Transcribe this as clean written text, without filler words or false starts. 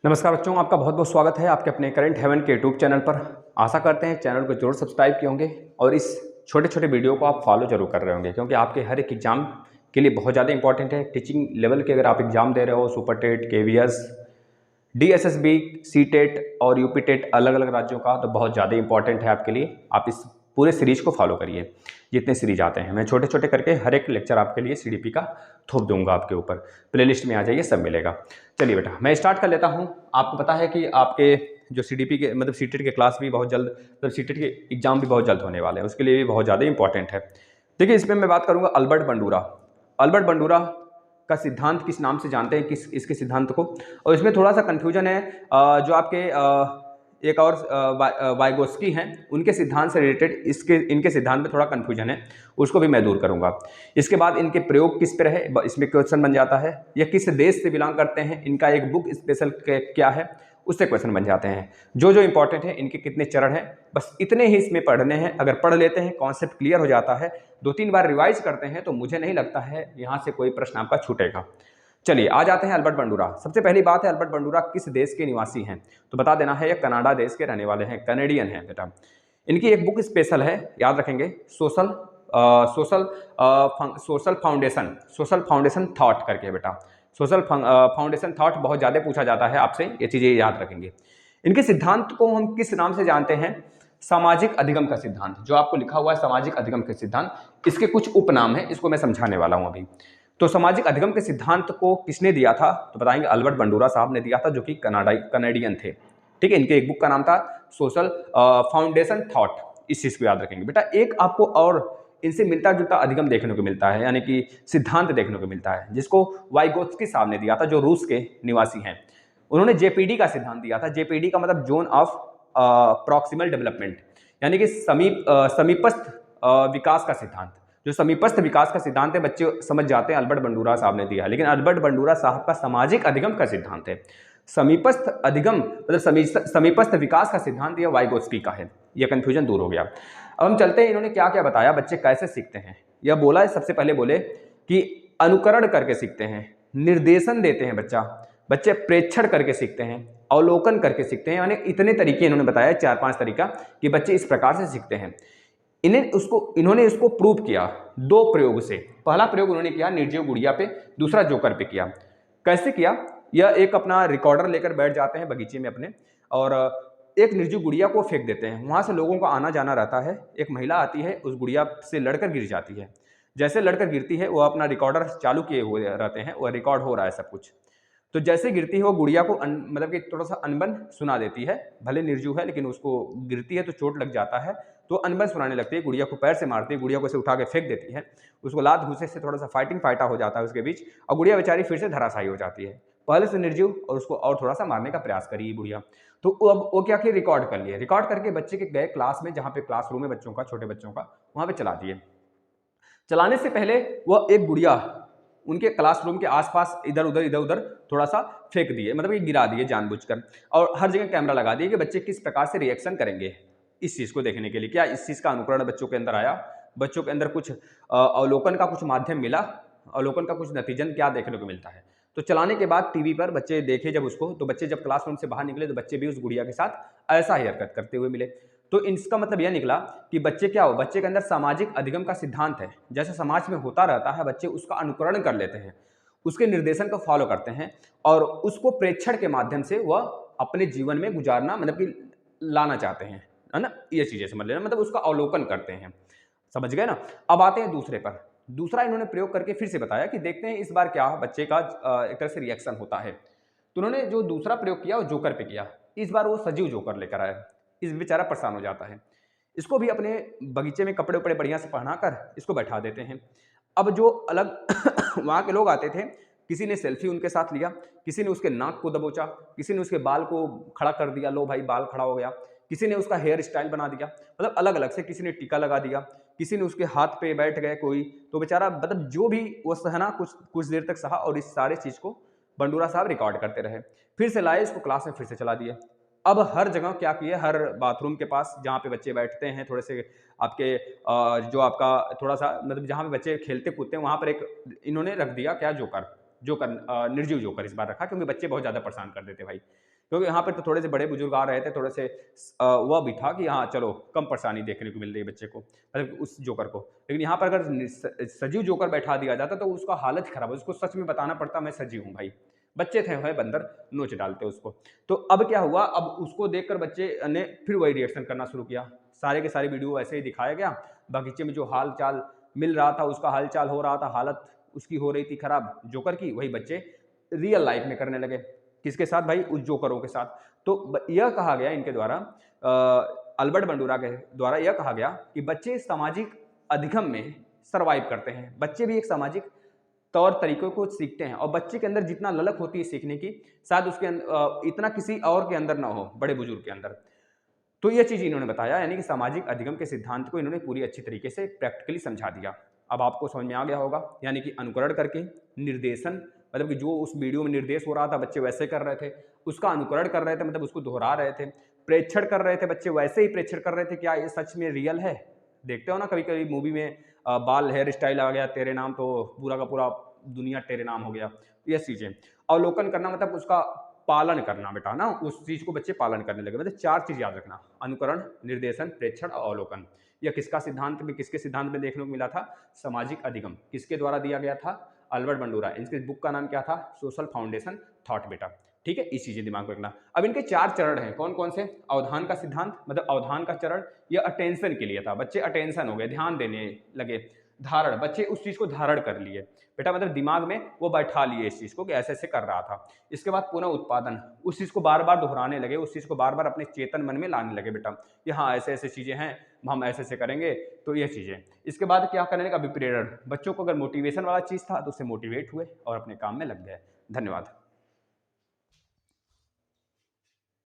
नमस्कार बच्चों, आपका बहुत बहुत स्वागत है आपके अपने करंट हेवन के यूट्यूब चैनल पर। आशा करते हैं चैनल को जरूर सब्सक्राइब किए होंगे और इस छोटे छोटे वीडियो को आप फॉलो जरूर कर रहे होंगे, क्योंकि आपके हर एक एग्जाम के लिए बहुत ज़्यादा इंपॉर्टेंट है। टीचिंग लेवल के अगर आप एग्जाम दे रहे हो, super TET, KVS, DSSB, C TET और यूपी टेट अलग अलग राज्यों का, तो बहुत ज़्यादा इंपॉर्टेंट है आपके लिए। आप इस पूरे सीरीज को फॉलो करिए। जितने सीरीज आते हैं मैं छोटे छोटे करके हर एक लेक्चर आपके लिए सीडीपी का थोप दूंगा आपके ऊपर। प्लेलिस्ट में आ जाइए, सब मिलेगा। चलिए बेटा, मैं स्टार्ट कर लेता हूँ। आपको पता है कि आपके जो सीडीपी के मतलब सीटेट के क्लास भी बहुत जल्द, मतलब सीटेट के एग्जाम भी बहुत जल्द होने वाले हैं, उसके लिए भी बहुत ज़्यादा इंपॉर्टेंट है। देखिए, इसमें मैं बात करूँगा अल्बर्ट बंडूरा। अल्बर्ट बंडूरा का सिद्धांत किस नाम से जानते हैं, किस इसके सिद्धांत को? और इसमें थोड़ा सा कन्फ्यूजन है। जो आपके एक और वाइगोस्की हैं, उनके सिद्धांत से रिलेटेड इनके सिद्धांत में थोड़ा कन्फ्यूजन है, उसको भी मैं दूर करूंगा। इसके बाद इनके प्रयोग किस पे रहे, इसमें क्वेश्चन बन जाता है। ये किस देश से बिलोंग करते हैं, इनका एक बुक स्पेशल क्या है, उससे क्वेश्चन बन जाते हैं। जो जो इंपॉर्टेंट है, इनके कितने चरण हैं, बस इतने ही इसमें पढ़ने हैं। अगर पढ़ लेते हैं, कॉन्सेप्ट क्लियर हो जाता है, 2-3 बार रिवाइज करते हैं, तो मुझे नहीं लगता है यहाँ से कोई प्रश्न आपका छूटेगा। चलिए आ जाते हैं अल्बर्ट बंडूरा। सबसे पहली बात है, अल्बर्ट बंडूरा किस देश के निवासी हैं? तो बता देना है, ये कनाडा देश के रहने वाले हैं, कैनेडियन हैं बेटा। इनकी एक बुक स्पेशल है, याद रखेंगे, सोशल फाउंडेशन थॉट करके बेटा। सोशल फाउंडेशन थॉट बहुत ज़्यादा पूछा जाता है आपसे, ये चीज़ें याद रखेंगे। इनके सिद्धांत को हम किस नाम से जानते हैं? सामाजिक अधिगम का सिद्धांत। जो आपको लिखा हुआ है सामाजिक अधिगम का सिद्धांत, इसके कुछ उपनाम है, इसको मैं समझाने वाला हूं अभी। तो सामाजिक अधिगम के सिद्धांत को किसने दिया था? तो बताएंगे अल्बर्ट बंडूरा साहब ने दिया था, जो कि कनाडियन थे। ठीक है, इनके एक बुक का नाम था सोशल फाउंडेशन थॉट। इस चीज को याद रखेंगे बेटा। एक आपको और इनसे मिलता जुलता अधिगम देखने को मिलता है, यानी कि सिद्धांत देखने को मिलता है, जिसको वाइगोत्स्की साहब ने दिया था, जो रूस के निवासी हैं। उन्होंने जेपीडी का सिद्धांत दिया था। जेपीडी का मतलब जोन ऑफ प्रॉक्सिमल डेवलपमेंट, यानी कि समीपस्थ विकास का सिद्धांत। जो समीपस्थ विकास का सिद्धांत है, बच्चे समझ जाते हैं अल्बर्ट बंडूरा साहब ने दिया है, लेकिन अल्बर्ट बंडूरा साहब का सामाजिक अधिगम का सिद्धांत है। समीपस्थ अधिगम मतलब समीपस्थ विकास का सिद्धांत यह वाइगोत्स्की का है। यह कंफ्यूजन दूर हो गया। अब हम चलते हैं, इन्होंने क्या क्या बताया, बच्चे कैसे सीखते हैं। यह बोला है, सबसे पहले बोले कि अनुकरण करके सीखते हैं, निर्देशन देते हैं बच्चे प्रेक्षण करके सीखते हैं, अवलोकन करके सीखते हैं। यानी इतने तरीके इन्होंने बताया, 4-5 तरीका, कि बच्चे इस प्रकार से सीखते हैं। इन्होंने इसको प्रूव किया 2 प्रयोग से। पहला प्रयोग उन्होंने किया निर्जीव गुड़िया पे, दूसरा जोकर पे किया। कैसे किया? यह एक अपना रिकॉर्डर लेकर बैठ जाते हैं बगीचे में अपने, और एक निर्जीव गुड़िया को फेंक देते हैं। वहां से लोगों का आना जाना रहता है। एक महिला आती है, उस गुड़िया से लड़कर गिर जाती है। जैसे लड़कर गिरती है, वो अपना रिकॉर्डर चालू किए हुए रहते हैं, वो रिकॉर्ड हो रहा है सब कुछ। तो जैसे गिरती है, वो गुड़िया को मतलब कि थोड़ा सा अनबन सुना देती है। भले निर्जीव है, लेकिन उसको गिरती है तो चोट लग जाता है, तो अनबन सुनाने लगती है। गुड़िया को पैर से मारती है, गुड़िया को ऐसे उठा के फेंक देती है। उसको लात घूसे से थोड़ा सा फाइटा हो जाता है उसके बीच, और गुड़िया बेचारी फिर से धराशायी हो जाती है। पहले से निर्जीव, और उसको और थोड़ा सा मारने का प्रयास करी गुड़िया। तो अब वो क्या किया, रिकॉर्ड कर लिए। रिकॉर्ड करके बच्चे के गए क्लास में, जहाँ पे क्लासरूम है बच्चों का, छोटे बच्चों का, वहाँ पे चला दिए। चलाने से पहले वह एक गुड़िया उनके क्लासरूम के आसपास इधर उधर थोड़ा सा फेंक दिए, मतलब ये गिरा दिए जानबूझकर, और हर जगह कैमरा लगा दिए कि बच्चे किस प्रकार से रिएक्शन करेंगे इस चीज को देखने के लिए। क्या इस चीज का अनुकरण बच्चों के अंदर आया, बच्चों के अंदर कुछ अवलोकन का कुछ माध्यम मिला, अवलोकन का कुछ नतीजन क्या देखने को मिलता है। तो चलाने के बाद टीवी पर बच्चे देखे जब उसको, तो बच्चे जब क्लासरूम से बाहर निकले, तो बच्चे भी उस गुड़िया के साथ ऐसा ही हरकत करते हुए मिले। तो इसका मतलब यह निकला कि बच्चे क्या हो, बच्चे के अंदर सामाजिक अधिगम का सिद्धांत है। जैसे समाज में होता रहता है, बच्चे उसका अनुकरण कर लेते हैं, उसके निर्देशन को फॉलो करते हैं, और उसको प्रेक्षण के माध्यम से वह अपने जीवन में गुजारना, मतलब कि लाना चाहते हैं, है ना। ये चीजें समझ लेना, मतलब उसका अवलोकन करते हैं। समझ गए ना। अब आते हैं दूसरे पर। दूसरा इन्होंने प्रयोग करके फिर से बताया कि देखते हैं इस बार क्या बच्चे का एक तरह से रिएक्शन होता है। तो उन्होंने जो दूसरा प्रयोग किया वो जोकर पे किया। इस बार वो सजीव जोकर लेकर आए। इस बेचारा परेशान हो जाता है। इसको भी अपने बगीचे में कपड़े उपड़े बढ़िया से पहनाकर इसको बैठा देते हैं। अब जो अलग वहां के लोग आते थे, किसी ने सेल्फी उनके साथ लिया, किसी ने उसके नाक को दबोचा, किसी ने उसके बाल को खड़ा कर दिया, लो भाई बाल खड़ा हो गया, किसी ने उसका हेयर स्टाइल बना दिया, मतलब अलग अलग से, किसी ने टीका लगा दिया, किसी ने उसके हाथ पे बैठ गए कोई। तो बेचारा मतलब जो भी वो सहना, कुछ देर तक सहा, और इस सारे चीज को बंडूरा साहब रिकॉर्ड करते रहे। फिर से लाए इसको क्लास में, फिर से चला दिए। अब हर जगह क्या किए, हर बाथरूम के पास जहाँ पे बच्चे बैठते हैं, थोड़े से आपके जो आपका थोड़ा सा मतलब जहाँ पे बच्चे खेलते कूदते हैं, वहाँ पर एक इन्होंने रख दिया क्या, जोकर। जोकर, निर्जीव जोकर इस बार रखा, क्योंकि बच्चे बहुत ज़्यादा परेशान कर देते भाई। क्योंकि यहाँ पर तो थोड़े से बड़े बुजुर्ग आ रहे थे, थोड़े से वह भी था कि हाँ चलो कम परेशानी देखने को मिल रही है बच्चे को, मतलब उस जोकर को। लेकिन यहाँ पर अगर सजीव जोकर बैठा दिया जाता तो उसका हालत खराब, उसको सच में बताना पड़ता मैं सजीव हूँ भाई। बच्चे थे भाई, बंदर नोच डालते उसको। तो अब क्या हुआ, अब उसको देखकर बच्चे ने फिर वही रिएक्शन करना शुरू किया। सारे के सारे वीडियो ऐसे ही दिखाया गया, बगीचे में जो हाल चाल मिल रहा था, उसका हाल चाल हो रहा था, हालत उसकी हो रही थी खराब जोकर की, वही बच्चे रियल लाइफ में करने लगे। किसके साथ भाई? उस जोकरों के साथ। तो यह कहा गया इनके द्वारा, अल्बर्ट बंडूरा के द्वारा यह कहा गया कि बच्चे सामाजिक अधिगम में सर्वाइव करते हैं। बच्चे भी एक सामाजिक तौर तरीकों को सीखते हैं, और बच्चे के अंदर जितना ललक होती है सीखने की, शायद उसके इतना किसी और के अंदर ना हो, बड़े बुजुर्ग के अंदर। तो ये चीज़ इन्होंने बताया, यानी कि सामाजिक अधिगम के सिद्धांत को इन्होंने पूरी अच्छी तरीके से प्रैक्टिकली समझा दिया। अब आपको समझ में आ गया होगा, यानी कि अनुकरण करके निर्देशन, मतलब कि जो उस वीडियो में निर्देश हो रहा था बच्चे वैसे कर रहे थे, उसका अनुकरण कर रहे थे, मतलब उसको दोहरा रहे थे। प्रेक्षण कर रहे थे बच्चे, वैसे ही प्रेक्षण कर रहे थे, क्या ये सच में रियल है? देखते हो ना कभी कभी मूवी में बाल हेयर स्टाइल आ गया तेरे नाम, तो पूरा का पूरा दुनिया तेरे नाम हो गया, ये चीज़ें। अवलोकन करना मतलब उसका पालन करना बेटा ना, उस चीज़ को बच्चे पालन करने लगे। मतलब 4 चीज़ याद रखना, अनुकरण, निर्देशन, प्रेक्षण और अवलोकन। यह किसका सिद्धांत में, किसके सिद्धांत में देखने को मिला था? सामाजिक अधिगम। किसके द्वारा दिया गया था? Albert Bandura. इनकी बुक का नाम क्या था? सोशल फाउंडेशन थॉट बेटा। ठीक है, इस चीज़ें दिमाग में रखना। अब इनके 4 चरण हैं, कौन कौन से? अवधान का सिद्धांत, मतलब अवधान का चरण, यह अटेंशन के लिए था। बच्चे अटेंशन हो गए, ध्यान देने लगे। धारण, बच्चे उस चीज़ को धारण कर लिए बेटा, मतलब दिमाग में वो बैठा लिए इस चीज़ को कि ऐसे ऐसे कर रहा था। इसके बाद पुनः उत्पादन, उस चीज़ को बार बार दोहराने लगे, उस चीज़ को बार बार अपने चेतन मन में लाने लगे बेटा, कि हाँ ऐसे ऐसे चीज़ें हैं, हम ऐसे ऐसे करेंगे, तो ये चीज़ें। इसके बाद क्या करने का? विप्रेरण। बच्चों को अगर मोटिवेशन वाला चीज़ था तो उससे मोटिवेट हुए और अपने काम में लग गए। धन्यवाद।